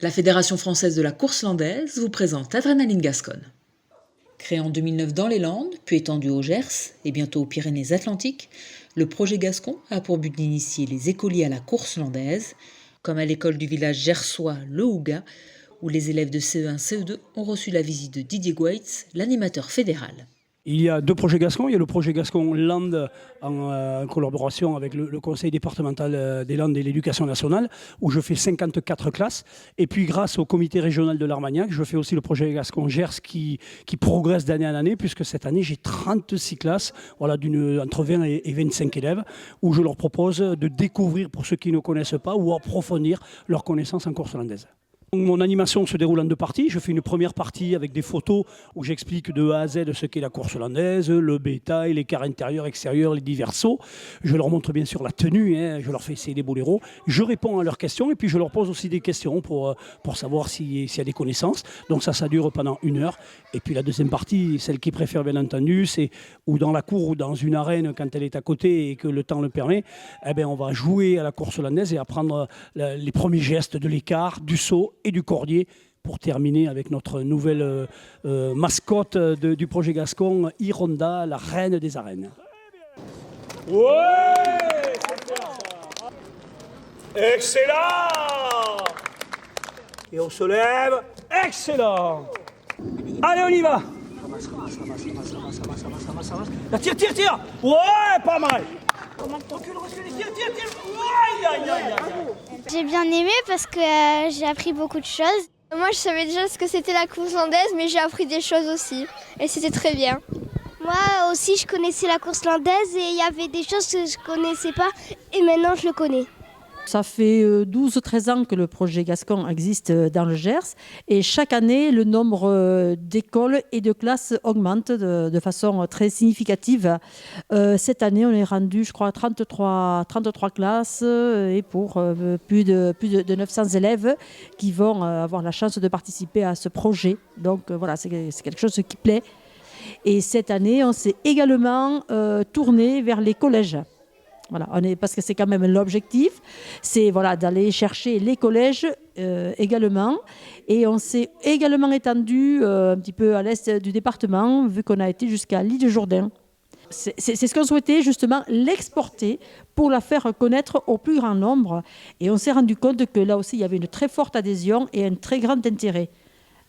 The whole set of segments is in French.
La Fédération française de la course landaise vous présente Adrénaline Gasconne. Créé en 2009 dans les Landes, puis étendu au Gers et bientôt aux Pyrénées-Atlantiques, le projet Gascon a pour but d'initier les écoliers à la course landaise, comme à l'école du village gersois Le Hougat, où les élèves de CE1, CE2 ont reçu la visite de Didier Goetz, l'animateur fédéral. Il y a deux projets Gascon. Il y a le projet Gascon Landes en collaboration avec le conseil départemental des Landes et l'éducation nationale, où je fais 54 classes. Et puis grâce au comité régional de l'Armagnac, je fais aussi le projet Gascon Gers qui progresse d'année en année, puisque cette année j'ai 36 classes, voilà, entre 20 et 25 élèves, où je leur propose de découvrir, pour ceux qui ne connaissent pas, ou approfondir leur connaissance en course landaise. Mon animation se déroule en deux parties. Je fais une première partie avec des photos où j'explique de A à Z ce qu'est la course landaise, le bétail, les cars intérieurs, extérieurs, les divers sauts. Je leur montre bien sûr la tenue, je leur fais essayer les boléros. Je réponds à leurs questions et puis je leur pose aussi des questions pour savoir s'il y a des connaissances. Donc ça dure pendant 1 heure. Et puis la deuxième partie, celle qu'ils préfèrent bien entendu, c'est ou dans la cour ou dans une arène quand elle est à côté et que le temps le permet, on va jouer à la course landaise et apprendre les premiers gestes de l'écart, du saut et du cordier, pour terminer avec notre nouvelle mascotte du projet Gascon, Hironda, la reine des arènes. Ouais, excellent. Et on se lève. Excellent. Allez, on y va. Là, tire. Ouais, pas mal. J'ai bien aimé parce que j'ai appris beaucoup de choses. Moi, je savais déjà ce que c'était la course landaise, mais j'ai appris des choses aussi. Et c'était très bien. Moi aussi, je connaissais la course landaise et il y avait des choses que je ne connaissais pas. Et maintenant, je le connais. Ça fait 12-13 ans que le projet Gascon existe dans le Gers et chaque année, le nombre d'écoles et de classes augmente de façon très significative. Cette année, on est rendu, je crois, à 33 classes et pour plus de 900 élèves qui vont avoir la chance de participer à ce projet. Donc voilà, c'est quelque chose qui plaît. Et cette année, on s'est également tourné vers les collèges. Voilà, parce que c'est quand même l'objectif, c'est d'aller chercher les collèges également. Et on s'est également étendu un petit peu à l'est du département, vu qu'on a été jusqu'à l'île de Jourdain. C'est ce qu'on souhaitait, justement, l'exporter pour la faire connaître au plus grand nombre. Et on s'est rendu compte que là aussi, il y avait une très forte adhésion et un très grand intérêt.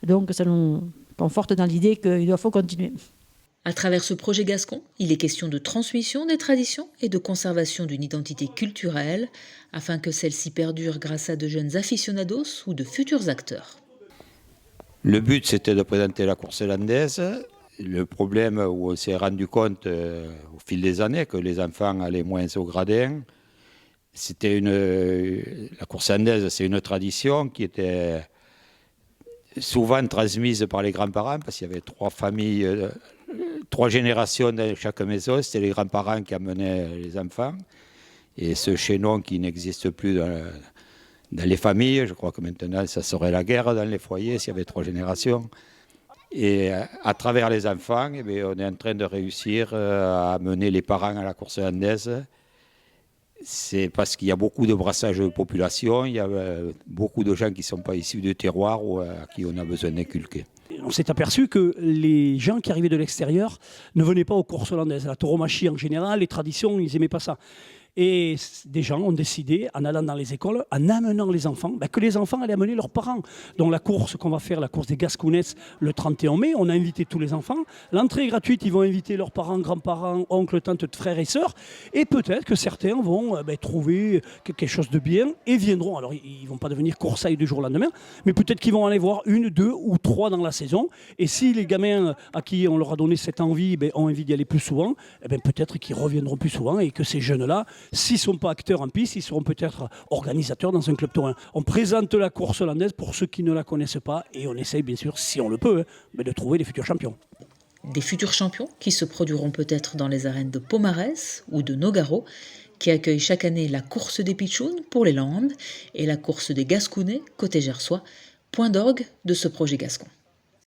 Donc ça nous conforte dans l'idée qu'il faut continuer. À travers ce projet Gascon, il est question de transmission des traditions et de conservation d'une identité culturelle afin que celle-ci perdure grâce à de jeunes aficionados ou de futurs acteurs. Le but, c'était de présenter la course landaise. Le problème où on s'est rendu compte au fil des années que les enfants allaient moins au gradin, la course landaise, c'est une tradition qui était souvent transmise par les grands-parents parce qu'il y avait 3 familles, 3 générations dans chaque maison, c'était les grands-parents qui amenaient les enfants. Et ce chaînon qui n'existe plus dans les familles, je crois que maintenant ça serait la guerre dans les foyers s'il y avait 3 générations. Et à travers les enfants, on est en train de réussir à amener les parents à la course landaise. C'est parce qu'il y a beaucoup de brassage de population, il y a beaucoup de gens qui ne sont pas issus du terroir ou à qui on a besoin d'inculquer. On s'est aperçu que les gens qui arrivaient de l'extérieur ne venaient pas aux courses landaises. La tauromachie en général, les traditions, ils n'aimaient pas ça. Et des gens ont décidé, en allant dans les écoles, en amenant les enfants, que les enfants allaient amener leurs parents. Donc la course qu'on va faire, la course des Gascounesses, le 31 mai, on a invité tous les enfants. L'entrée est gratuite, ils vont inviter leurs parents, grands-parents, oncles, tantes, frères et sœurs. Et peut-être que certains vont trouver quelque chose de bien et viendront. Alors ils ne vont pas devenir coursailles du jour au lendemain, mais peut-être qu'ils vont aller voir 1, 2 ou 3 dans la saison. Et si les gamins à qui on leur a donné cette envie ont envie d'y aller plus souvent, peut-être qu'ils reviendront plus souvent et que ces jeunes-là, s'ils ne sont pas acteurs en piste, ils seront peut-être organisateurs dans un club taurin. On présente la course landaise pour ceux qui ne la connaissent pas et on essaye bien sûr, si on le peut, de trouver des futurs champions. Des futurs champions qui se produiront peut-être dans les arènes de Pomarez ou de Nogaro, qui accueillent chaque année la course des Pitchounes pour les Landes et la course des Gascounais côté gersois, point d'orgue de ce projet Gascon.